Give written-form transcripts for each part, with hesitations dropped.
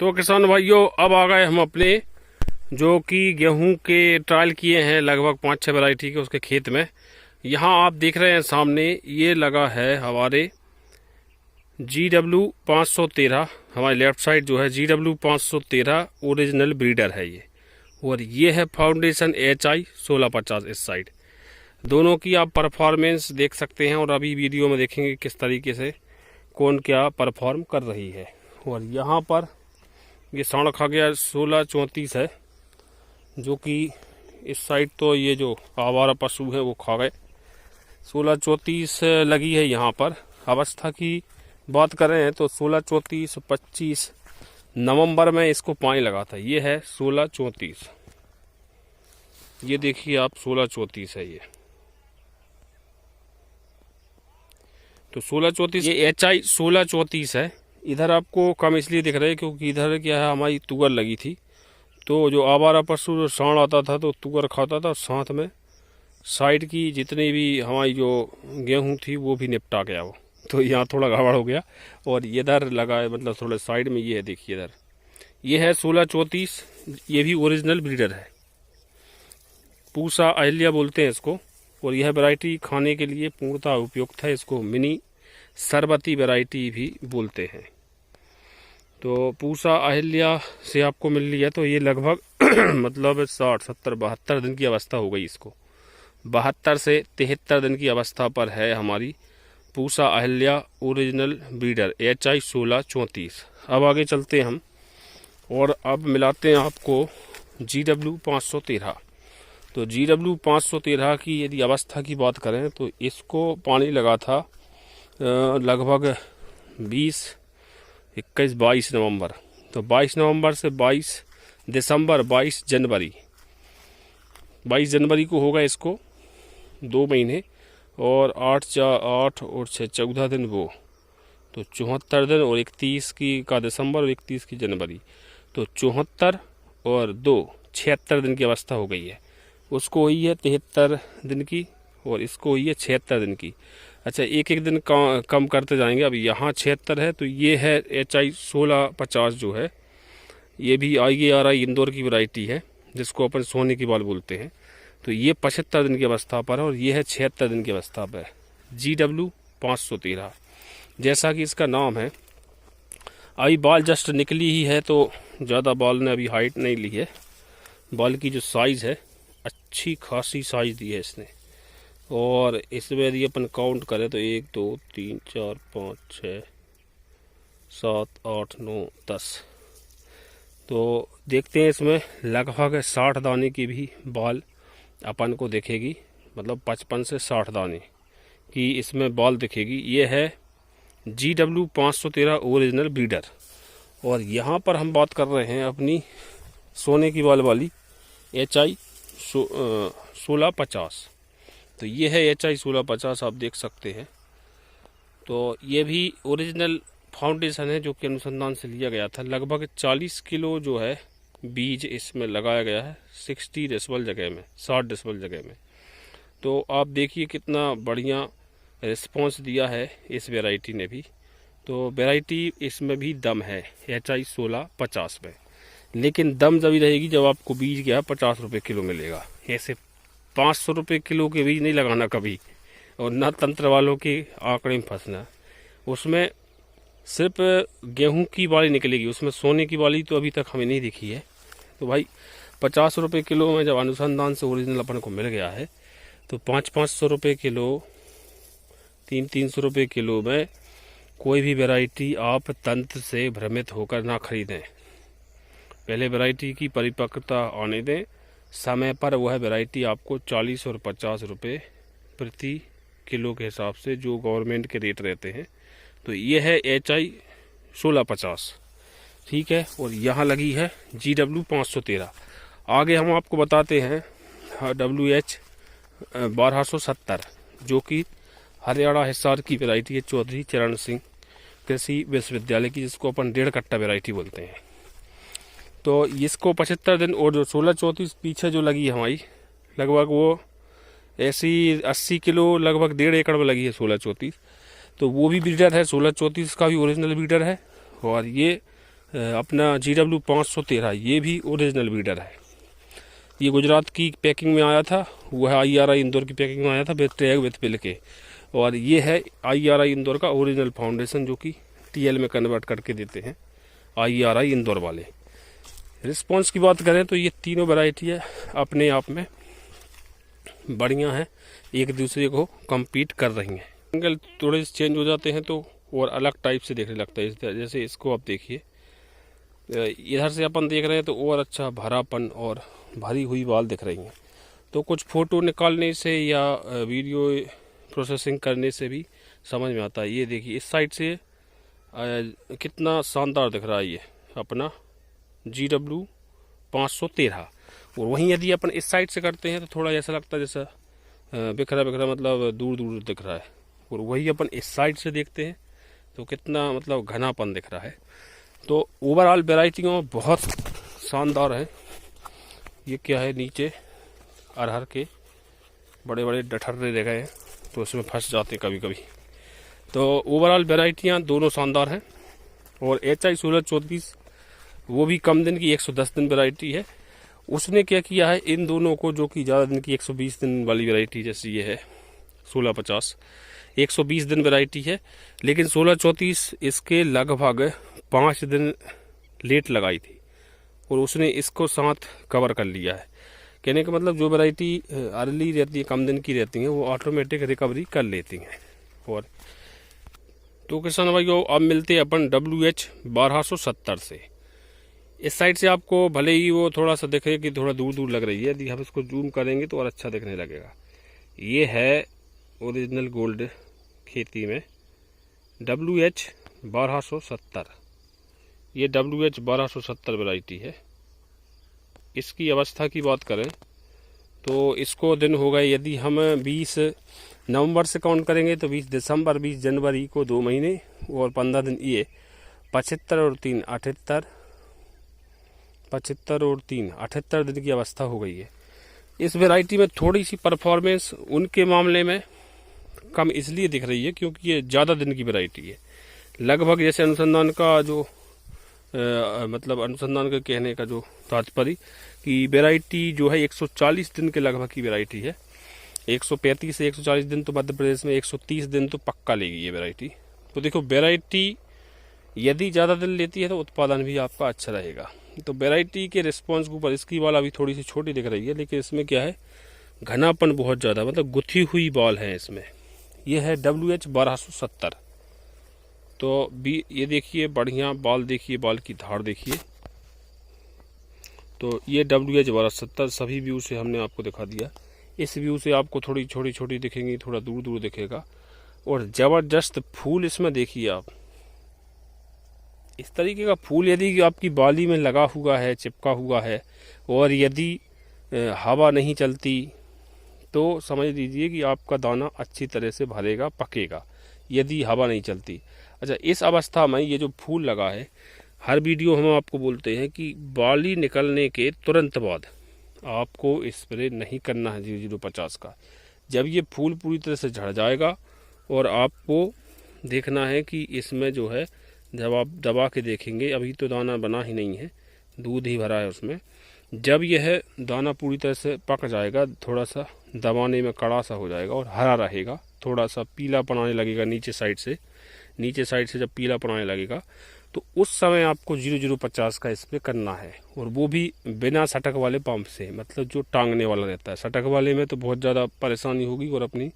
तो किसान भाइयों, अब आ गए हम अपने जो कि गेहूं के ट्रायल किए हैं लगभग 5-6 वैरायटी के उसके खेत में। यहाँ आप देख रहे हैं सामने ये लगा है हमारे GW513। हमारे लेफ्ट साइड जो है GW513 ओरिजिनल ब्रीडर है ये, और ये है फाउंडेशन HI 1650 इस साइड। दोनों की आप परफॉर्मेंस देख सकते हैं और अभी वीडियो में देखेंगे किस तरीके से कौन क्या परफॉर्म कर रही है। और यहाँ पर ये सांड खा गया 1634 है, जो कि इस साइड तो ये जो आवारा पशु है वो खा गए। 1634 लगी है। यहाँ पर अवस्था की बात करें तो 1634 25 नवंबर में इसको पानी लगा था। ये है 1634, ये देखिए आप 1634 है ये। तो 1634 ये HI 1634 है। इधर आपको कम इसलिए दिख रहा है क्योंकि इधर क्या है हमारी तुअर लगी थी, तो जो आवारा पशु जो सांड आता था तो तुअर खाता था, साथ में साइड की जितनी भी हमारी जो गेहूं थी वो भी निपटा गया वो। तो यहाँ थोड़ा गड़बड़ हो गया और इधर लगा है, मतलब थोड़े साइड में ये है, देखिए इधर ये है 1634। ये भी ओरिजिनल ब्रीडर है, पूसा अहिल्या बोलते हैं इसको। और यह वैरायटी खाने के लिए पूर्णतः उपयुक्त है। इसको मिनी सरबती वैरायटी भी बोलते हैं। तो पूसा अहिल्या से आपको मिल रही है, तो ये लगभग मतलब 60 70 72 दिन की अवस्था हो गई इसको। 72 से 73 दिन की अवस्था पर है हमारी Pusa Ahilya original breeder HI 1634। अब आगे चलते हैं हम और अब मिलाते हैं आपको GW513। तो GW513 की यदि अवस्था की बात करें तो इसको पानी लगा था लगभग 20, 21, 22 नवंबर। तो 22 नवंबर से 22 दिसंबर 22 जनवरी 22 जनवरी को होगा इसको 2 महीने और 8 और 6 14 दिन वो, तो 74 दिन और 31 की का दिसंबर और 31 की जनवरी, तो 74 और 2 76 दिन की अवस्था हो गई है। उसको हुई है 73 दिन की और इसको हुई है 76 दिन की। अच्छा, एक एक दिन कम करते जाएंगे। अब यहाँ 76 है, तो ये है HI 1650 जो है, ये भी IARI इंदौर की वैरायटी है जिसको अपन सोने की बाल बोलते हैं। तो ये 75 दिन की अवस्था पर है और ये है 76 दिन की अवस्था पर GW513, जैसा कि इसका नाम है। अभी बाल जस्ट निकली ही है, तो ज़्यादा बाल ने अभी हाइट नहीं ली है। बाल की जो साइज़ है अच्छी खासी साइज़ दी है इसने। और इसमें यदि अपन काउंट करें तो 1 2 3 4 5 6 7 8 9 10, तो देखते हैं इसमें लगभग 60 दाने की भी बाल अपन को दिखेगी, मतलब 55 से 60 दाने की इसमें बाल दिखेगी। ये है GW513 ओरिजिनल ब्रीडर। और यहाँ पर हम बात कर रहे हैं अपनी सोने की बाल वाली HI 1650। तो ये है HI 1650, आप देख सकते हैं। तो ये भी ओरिजिनल फाउंडेशन है जो कि अनुसंधान से लिया गया था। लगभग 40 किलो जो है बीज इसमें लगाया गया है 60 डेसिबल जगह में, 60 डेसिबल जगह में। तो आप देखिए कितना बढ़िया रिस्पॉन्स दिया है इस वैरायटी ने भी। तो वैरायटी इसमें भी दम है HI 1650 में, लेकिन दम जब रहेगी जब आपको बीज क्या 50 रुपये किलो मिलेगा। ऐसे 500 रुपये किलो के बीज नहीं लगाना कभी, और ना तंत्र वालों के आंकड़े में फंसना। उसमें सिर्फ गेहूं की बाली निकलेगी, उसमें सोने की बाली तो अभी तक हमें नहीं दिखी है। तो भाई 50 रुपये किलो में जब अनुसंधान से ओरिजिनल अपन को मिल गया है, तो 500-500 रुपये किलो, 300-300 रुपये किलो में कोई भी वैरायटी आप तंत्र से भ्रमित होकर ना खरीदें। पहले वैरायटी की परिपक्वता आने दें, समय पर वह वैरायटी आपको 40 और 50 रुपये प्रति किलो के हिसाब से जो गवर्नमेंट के रेट रहते हैं। तो ये है HI 1650, ठीक है। और यहाँ लगी है GW513। आगे हम आपको बताते हैं WH 1270, जो कि हरियाणा हिसार की वैरायटी है, चौधरी चरण सिंह कृषि विश्वविद्यालय की, जिसको अपन 1.5 कट्टा वैरायटी बोलते हैं। तो इसको 75 दिन, और जो 1634 पीछे जो लगी है हमारी लगभग वो ऐसी 80 किलो लगभग 1.5 एकड़ में लगी है 1634। तो वो भी ब्रीडर है, 1634 का भी ओरिजिनल ब्रीडर है। और ये अपना GW 513, ये भी ओरिजिनल बीडर है। ये गुजरात की पैकिंग में आया था, वो है IRI इंदौर की पैकिंग में आया था, विथ टैग विथ पिल के। और ये है IRI इंदौर का ओरिजिनल फाउंडेशन, जो कि TL में कन्वर्ट करके देते हैं IRI इंदौर वाले। रिस्पॉन्स की बात करें तो ये तीनों वैरायटी है अपने आप में बढ़िया हैं, एक दूसरे को compete कर रही हैं। एंगल थोड़े चेंज हो जाते हैं तो और अलग टाइप से देखने लगता है। जैसे इसको आप देखिए, इधर से अपन देख रहे हैं तो और अच्छा भरापन और भरी हुई बाल दिख रही हैं। तो कुछ फ़ोटो निकालने से या वीडियो प्रोसेसिंग करने से भी समझ में आता है। ये देखिए इस साइड से कितना शानदार दिख रहा है ये अपना GW 513। और वहीं यदि अपन इस साइड से करते हैं तो थोड़ा ऐसा लगता है जैसा बिखरा बिखरा, मतलब दूर दूर दिख रहा है। और वही अपन इस साइड से देखते हैं तो कितना मतलब घनापन दिख रहा है। तो ओवरऑल वैरायटियों बहुत शानदार है। ये क्या है, नीचे अरहर के बड़े बड़े डठर्रे रह गए हैं तो उसमें फंस जाते हैं कभी कभी। तो ओवरऑल वैरायटियाँ दोनों शानदार हैं। और HI 1634 वो भी कम दिन की 110 दिन वैरायटी है। उसने क्या किया है, इन दोनों को, जो कि ज़्यादा दिन की 120 दिन वाली वैरायटी जैसी ये है 1650, 120 दिन वैरायटी है, लेकिन 1634 इसके लगभग 5 दिन लेट लगाई थी और उसने इसको साथ कवर कर लिया है। कहने का मतलब जो वैरायटी अर्ली रहती है, कम दिन की रहती हैं, वो ऑटोमेटिक रिकवरी कर लेती हैं। और तो किसान भाइयों, अब मिलते हैं अपन WH 1270 से। इस साइड से आपको भले ही वो थोड़ा सा दिखे कि थोड़ा दूर दूर लग रही है, यदि हम इसको जूम करेंगे तो और अच्छा दिखने लगेगा। ये है ओरिजिनल गोल्ड खेती में WH 1270। ये WH 1270 वैरायटी है। इसकी अवस्था की बात करें तो इसको दिन हो गए, यदि हम 20 नवंबर से काउंट करेंगे तो 20 दिसंबर, 20 जनवरी को 2 महीने और 15 दिन, ये 75 और 3 78, 75 और 3 78 दिन की अवस्था हो गई है। इस वैरायटी में थोड़ी सी परफॉर्मेंस उनके मामले में कम इसलिए दिख रही है क्योंकि ये ज़्यादा दिन की वैरायटी है। लगभग जैसे अनुसंधान का जो मतलब अनुसंधान के कहने का जो तात्पर्य कि वैरायटी जो है 140 दिन के लगभग की वैरायटी है। 135 से 140 दिन तो मध्य प्रदेश में 130 दिन तो पक्का लेगी ये वैरायटी। तो देखो, वैरायटी यदि ज़्यादा दिन लेती है तो उत्पादन भी आपका अच्छा रहेगा। तो वैरायटी के रिस्पॉन्स के ऊपर इसकी बाल अभी थोड़ी सी छोटी दिख रही है, लेकिन इसमें क्या है, घनापन बहुत ज़्यादा, मतलब गुथी हुई बाल है इसमें। यह है WH 1270। तो भी ये देखिए बढ़िया बाल, देखिए बाल की धार देखिए। तो ये WH 1270 सभी व्यू से हमने आपको दिखा दिया। इस व्यू से आपको थोड़ी छोटी छोटी दिखेंगी, थोड़ा दूर दूर दिखेगा। और ज़बरदस्त फूल इसमें देखिए आप, इस तरीके का फूल यदि आपकी बाली में लगा हुआ है, चिपका हुआ है, और यदि हवा नहीं चलती तो समझ लीजिए कि आपका दाना अच्छी तरह से भरेगा, पकेगा, यदि हवा नहीं चलती। अच्छा, इस अवस्था में ये जो फूल लगा है, हर वीडियो हम आपको बोलते हैं कि बाली निकलने के तुरंत बाद आपको स्प्रे नहीं करना है 0050 का। जब ये फूल पूरी तरह से झड़ जाएगा और आपको देखना है कि इसमें जो है, जब आप दबा के देखेंगे, अभी तो दाना बना ही नहीं है, दूध ही भरा है उसमें, जब यह दाना पूरी तरह से पक जाएगा, थोड़ा सा दबाने में कड़ा सा हो जाएगा और हरा रहेगा, थोड़ा सा पीलापन आने लगेगा नीचे साइड से जब पीलापन आने लगेगा तो उस समय आपको 0050 का स्प्रे करना है। और वो भी बिना सटक वाले पंप से, मतलब जो टांगने वाला रहता है। सटक वाले में तो बहुत ज़्यादा परेशानी होगी और अपनी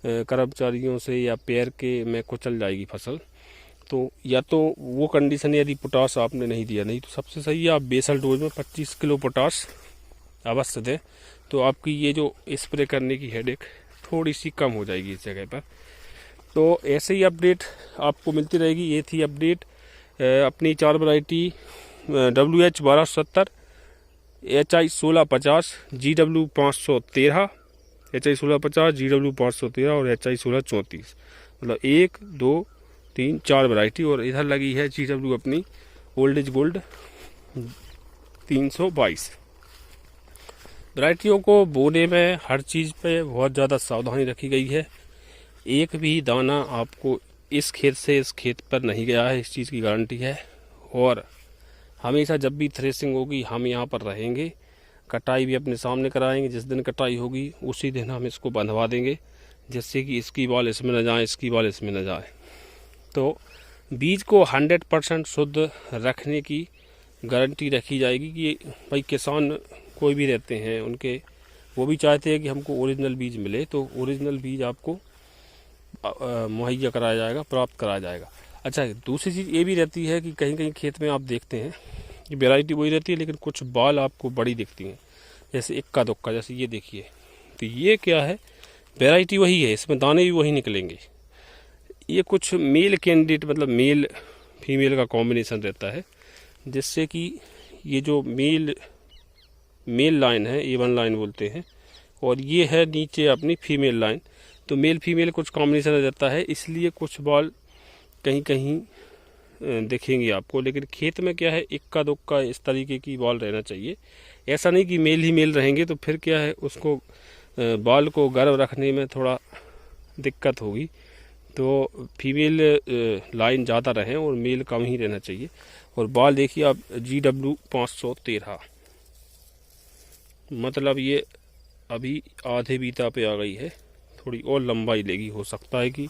कर्मचारियों से या पैर के में कुचल जाएगी फसल। तो या तो वो कंडीशन, यदि पोटास आपने नहीं दिया, नहीं तो सबसे सही है आप बेसल डोज में 25 किलो पोटास अवश्य दें, तो आपकी ये जो स्प्रे करने की हेडेक थोड़ी सी कम हो जाएगी इस जगह पर। तो ऐसे ही अपडेट आपको मिलती रहेगी। ये थी अपडेट अपनी 4 variety WH 1270, HI 1650, GW 513, HI 1650, GW 513 और HI 1634, मतलब 1 2 3 4 वैरायटी। और इधर लगी है GW अपनी ओल्ड इज गोल्ड 322। वैरायटियों को बोने में हर चीज़ पे बहुत ज़्यादा सावधानी रखी गई है। एक भी दाना आपको इस खेत से इस खेत पर नहीं गया है, इस चीज़ की गारंटी है। और हमेशा जब भी थ्रेसिंग होगी हम यहाँ पर रहेंगे, कटाई भी अपने सामने कराएंगे। जिस दिन कटाई होगी उसी दिन हम इसको बंधवा देंगे, जिससे कि इसकी बाल इसमें न जाए, इसकी बाल इसमें न जाए। तो बीज को 100% शुद्ध रखने की गारंटी रखी जाएगी कि भाई किसान कोई भी रहते हैं उनके, वो भी चाहते हैं कि हमको ओरिजिनल बीज मिले, तो ओरिजिनल बीज आपको मुहैया कराया जाएगा, प्राप्त कराया जाएगा। अच्छा, दूसरी चीज़ ये भी रहती है कि कहीं कहीं खेत में आप देखते हैं कि वैरायटी वही रहती है लेकिन कुछ बाल आपको बड़ी दिखती हैं, जैसे इक्का दुक्का, जैसे ये देखिए। तो ये क्या है, वैरायटी वही है, इसमें दाने भी वही निकलेंगे। ये कुछ मेल कैंडिडेट, मतलब मेल फीमेल का कॉम्बिनेशन रहता है, जिससे कि ये जो मेल लाइन है, A1 लाइन बोलते हैं, और ये है नीचे अपनी फीमेल लाइन। तो मेल फीमेल कुछ कॉम्बिनेशन रहता है, इसलिए कुछ बाल कहीं कहीं दिखेंगे आपको। लेकिन खेत में क्या है, इक्का दुक्का इस तरीके की बाल रहना चाहिए। ऐसा नहीं कि मेल ही मेल रहेंगे तो फिर क्या है, उसको बाल को गर्म रखने में थोड़ा दिक्कत होगी। तो फीमेल लाइन ज़्यादा रहें और मेल कम ही रहना चाहिए। और बाल देखिए आप, GW 513, मतलब ये अभी आधे बीता पे आ गई है, थोड़ी और लंबाई लेगी। हो सकता है कि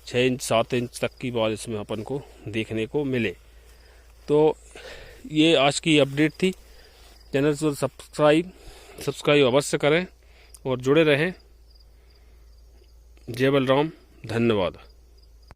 6 इंच 7 इंच तक की बाल इसमें अपन को देखने को मिले। तो ये आज की अपडेट थी। चैनल को सब्सक्राइब अवश्य करें और जुड़े रहें। जय बलराम, धन्यवाद।